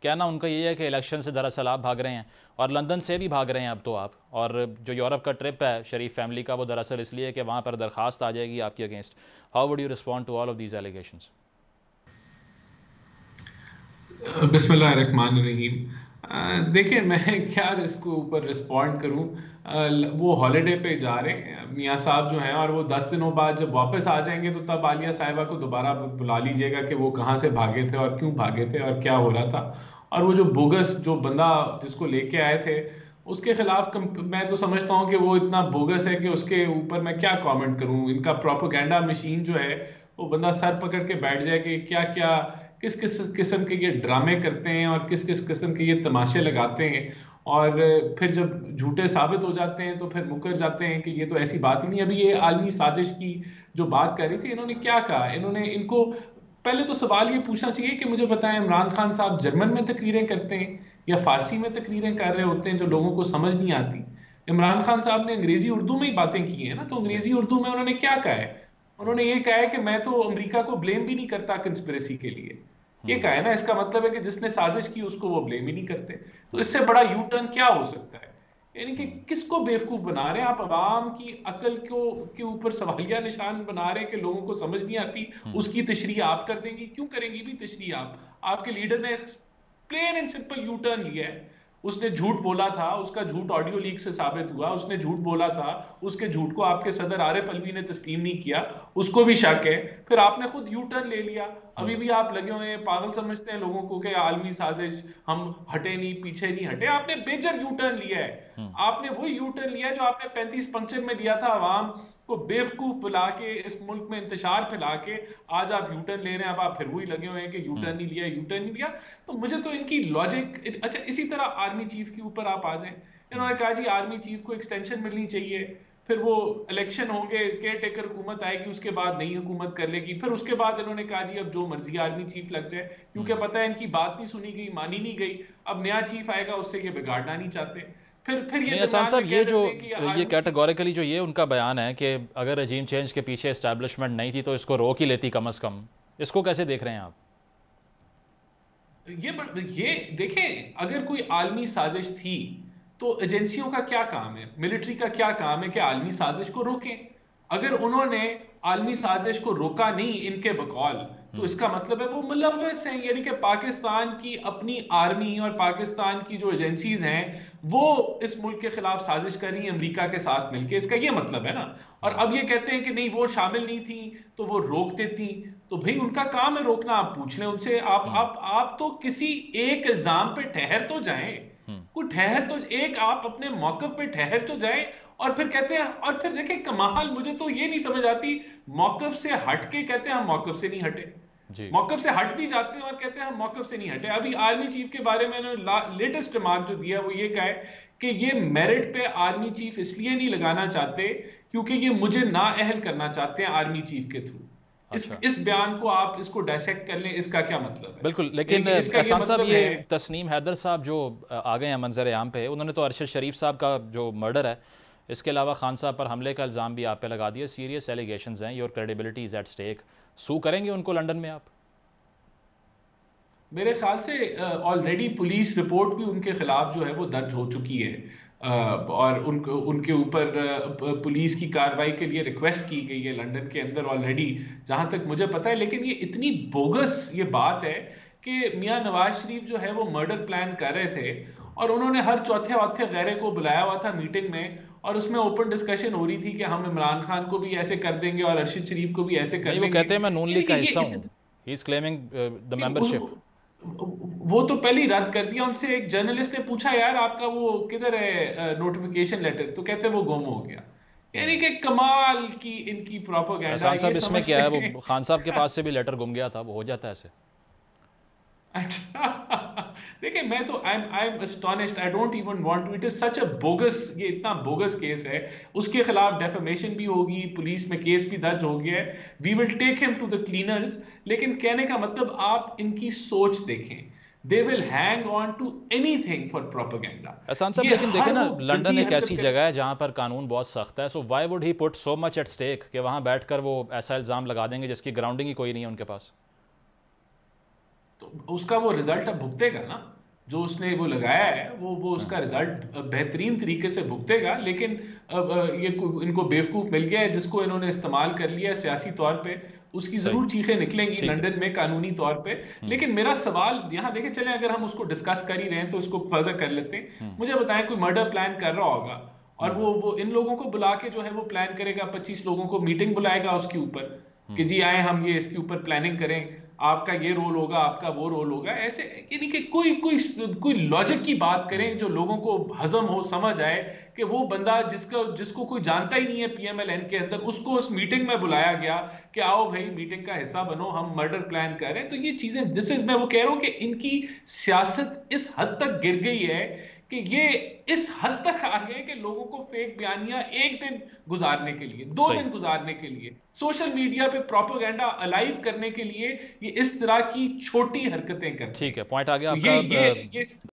कहना उनका ये है कि इलेक्शन से दरअसल आप भाग रहे हैं और लंदन से भी भाग रहे हैं अब तो आप, और जो यूरोप का ट्रिप है शरीफ फैमिली का वो दरअसल इसलिए कि वहाँ पर दरख्वास्त आ जाएगी आपके against. How would you respond to all of these allegations? बिस्मिल्लाहिर्रहमानिर्रहीम। देखिए, मैं क्या इसको ऊपर रिस्पॉन्ड करूं। वो हॉलिडे पे जा रहे हैं मियाँ साहब जो हैं, और वो 10 दिनों बाद जब वापस आ जाएंगे तो तब आलिया साहिबा को दोबारा बुला लीजिएगा कि वो कहाँ से भागे थे और क्यों भागे थे और क्या हो रहा था। और वो जो बोगस जो बंदा जिसको लेके आए थे उसके खिलाफ मैं तो समझता हूँ कि वो इतना बोगस है कि उसके ऊपर मैं क्या कमेंट करूँ। इनका प्रोपोगंडा मशीन जो है वो बंदा सर पकड़ के बैठ जाए कि क्या क्या किस किस किस्म के ये ड्रामे करते हैं और किस किस किस्म के ये तमाशे लगाते हैं। और फिर जब झूठे साबित हो जाते हैं तो फिर मुकर जाते हैं कि ये तो ऐसी बात ही नहीं। अभी ये आलमी साजिश की जो बात कर रही थी, इन्होंने क्या कहा? इन्होंने इनको पहले तो सवाल ये पूछना चाहिए कि मुझे बताएं, इमरान खान साहब जर्मन में तकरीरें करते हैं या फारसी में तकरीरें कर रहे होते हैं जो लोगों को समझ नहीं आती? इमरान खान साहब ने अंग्रेजी उर्दू में ही बातें की है ना, तो जी। अंग्रेजी उर्दू में उन्होंने क्या कहा है? उन्होंने ये कहा है कि मैं तो अमेरिका को ब्लेम भी नहीं करता कंस्पिरेसी के लिए। ये कहा है ना, इसका मतलब है कि जिसने साजिश की उसको वो ब्लेम ही नहीं करते। तो इससे बड़ा यू टर्न क्या हो सकता है? यानी कि किसको बेवकूफ बना रहे हैं आप? अवाम की अकल को के ऊपर सवालिया निशान बना रहे हैं कि लोगों को समझ नहीं आती। उसकी तशरीह आप कर देंगी, क्यों करेंगी भी तशरीह आप? आपके लीडर ने plain and simple U turn लिया है। उसने झूठ बोला था, उसका झूठ ऑडियो लीक से साबित हुआ। उसने झूठ बोला था, उसके झूठ को आपके सदर आरिफ अलवी ने तस्लीम नहीं किया, उसको भी शक है। फिर आपने खुद यू टर्न ले लिया। अभी भी आप लगे हुए हैं, पागल समझते हैं लोगों को कि आलमी साजिश, हम हटे नहीं, पीछे नहीं हटे। आपने मेजर यू टर्न लिया है। आपने वही यू टर्न लिया है जो आपने 35 पंक्चर में लिया था, अवाम को बेवकूफ बुला के, इस मुल्क में इंतशार फैला के। आज आप यू टर्न ले रहे हैं, अब आप फिर वही लगे हुए हैं कि यू टर्न नहीं लिया, यू टर्न नहीं लिया। तो मुझे तो इनकी लॉजिक अच्छा। इसी तरह आर्मी चीफ के ऊपर आप आ जाएं। इन्होंने कहा जी आर्मी चीफ को एक्सटेंशन मिलनी चाहिए, फिर वो इलेक्शन होंगे, केयर टेकर हुकूमत आएगी, उसके बाद नई हुकूमत कर लेगी। फिर उसके बाद इन्होंने कहा जी अब जो मर्जी आर्मी चीफ लग जाए, क्योंकि पता है इनकी बात नहीं सुनी गई, मानी नहीं गई। अब नया चीफ आएगा, उससे ये बिगाड़ना नहीं चाहते। फिर ये नहीं एहसान दरमियान साहब, में ये कह जो देते हैं कि ये आर्मी चीफ। कैटेगोरिकली जो ये उनका बयान है कि अगर रजीम चेंज के पीछे इस्टेब्लिशमेंट नहीं थी तो इसको रोक ही लेती कम अज़ कम, इसको कैसे देख रहे हैं आप? ये देखें, अगर कोई आलमी साजिश थी तो एजेंसियों का क्या काम है, मिलिट्री का क्या काम है कि आलमी साजिश को रोकें। अगर उन्होंने आलमी साजिश को रोका नहीं इनके बकौल, तो इसका मतलब है वो मुलव्वस हैं। यानी कि पाकिस्तान की अपनी आर्मी और पाकिस्तान की जो एजेंसीज हैं वो इस मुल्क के खिलाफ साजिश कर रही हैं अमेरिका के साथ मिलकर। इसका ये मतलब है ना। और अब ये कहते हैं कि नहीं वो शामिल नहीं थी तो वो रोक देती। तो भाई उनका काम है रोकना। आप पूछ लें उनसे। आप तो किसी एक इल्जाम पे ठहर तो जाएं। कोई ठहर तो, एक आप अपने मौकफ पे ठहर तो जाएं। और फिर कहते हैं, और फिर देखें कमाल, मुझे तो ये नहीं समझ आती, मौकफ से हट के कहते हैं हम मौकफ से नहीं हटे। जी। मौकफ से हट भी जाते हैं और कहते हैं हम मौकफ से नहीं हटे। अभी आर्मी चीफ के बारे में लेटेस्ट रिमार्क जो दिया वो ये कहा है कि ये मेरिट पे आर्मी चीफ इसलिए नहीं लगाना चाहते क्योंकि ये मुझे नाअहल करना चाहते हैं आर्मी चीफ के थ्रू। अच्छा। इस बयान को आप इसको डायसेक्ट कर लें, इसका क्या मतलब है? बिल्कुल, यानी लेकिन कि इसका ये एहसान साहब, मतलब ये है। तस्नीम हैदर साहब जो आ गए हैं मंजर आम पे, उन्होंने तो अरशद शरीफ साहब का जो मर्डर है, इसके अलावा खान साहब पर हमले का इल्ज़ाम भी आप पे लगा दिया। सीरियस एलिगेशंस हैं, your credibility is at stake. Sue करेंगे उनको लंदन में आप? मेरे ख्याल से ऑलरेडी पुलिस रिपोर्ट भी उनके खिलाफ जो है वो दर्ज हो चुकी है। और उनके ऊपर पुलिस की कार्रवाई के लिए रिक्वेस्ट की गई है लंदन के अंदर ऑलरेडी, जहां तक मुझे पता है। लेकिन ये इतनी बोगस ये बात है कि मियां नवाज शरीफ जो है वो मर्डर प्लान कर रहे थे और उन्होंने हर चौथे औथे गैरे को बुलाया हुआ था मीटिंग में, और उसमें ओपन डिस्कशन हो रही थी कि हम इमरान खान को भी ऐसे कर देंगे और अरशद शरीफ को भी ऐसे कर नहीं, वो देंगे। कहते हैं मैं नून यानी लीग का कि हिस्सा हूँ। He is claiming the membership. वो तो पहले ही रद्द कर दिया। उनसे एक जर्नलिस्ट ने पूछा यार आपका वो किधर है नोटिफिकेशन लेटर, तो कहते वो गुम हो गया। यानी कि कमाल की इनकी प्रोपेगेंडा। एहसान ये साहब, इसमें समझते क्या है, हैं। वो खान साहब के पास से भी लेटर गुम गया था, वो हो जाता है ऐसे। अच्छा। देखिए, मैं तो I am astonished, I don't even want to, it is such a bogus, ये इतना बोगस केस है। उसके खिलाफ डेफेमेशन भी होगी, पुलिस में केस भी दर्ज हो गया है। We will take him to the cleaners. लेकिन कहने का मतलब आप इनकी सोच देखें, they will hang on to anything for propaganda. Ehsan साहब, ये लेकिन देखें हर ना, वो लंदन गंदी एक हरकत ऐसी कर। जगह है जहाँ पर कानून बहुत सख्त है। So why would he put so much at stake कि वहाँ बैठकर वो ऐसा इल्ज़ाम लगा देंगे जिसकी ग्राउंडिंग ही कोई नहीं है उनके पास? तो उसका वो रिजल्ट अब भुगतेगा ना, जो उसने वो लगाया है वो उसका रिजल्ट बेहतरीन तरीके से भुगतेगा। लेकिन अब ये इनको बेवकूफ मिल गया है जिसको इन्होंने इस्तेमाल कर लिया है सियासी तौर पे, उसकी सही, जरूर चीखें निकलेंगी ठीक है। लंदन में कानूनी तौर पे। लेकिन मेरा सवाल यहाँ देखे चले, अगर हम उसको डिस्कस कर ही रहे हैं तो इसको फर्दर कर लेते हैं। मुझे बताएं, कोई मर्डर प्लान कर रहा होगा और वो इन लोगों को बुला के जो है वो प्लान करेगा, 25 लोगों को मीटिंग बुलाएगा उसके ऊपर कि जी आए हम ये इसके ऊपर प्लानिंग करें, आपका ये रोल होगा, आपका वो रोल होगा, ऐसे यानी कि कोई लॉजिक की बात करें जो लोगों को हजम हो, समझ आए कि वो बंदा जिसको कोई जानता ही नहीं है पीएमएलएन के अंदर, उसको उस मीटिंग में बुलाया गया कि आओ भाई मीटिंग का हिस्सा बनो, हम मर्डर प्लान कर रहे हैं। तो ये चीजें, दिस इज, मैं वो कह रहा हूं कि इनकी सियासत इस हद तक गिर गई है कि ये इस हद तक आ गए कि लोगों को फेक बयानियां एक दिन गुजारने के लिए, 2 दिन गुजारने के लिए, सोशल मीडिया पे प्रोपेगेंडा अलाइव करने के लिए ये इस तरह की छोटी हरकतें करते हैं। ठीक है, पॉइंट आ गया तो आपका। ये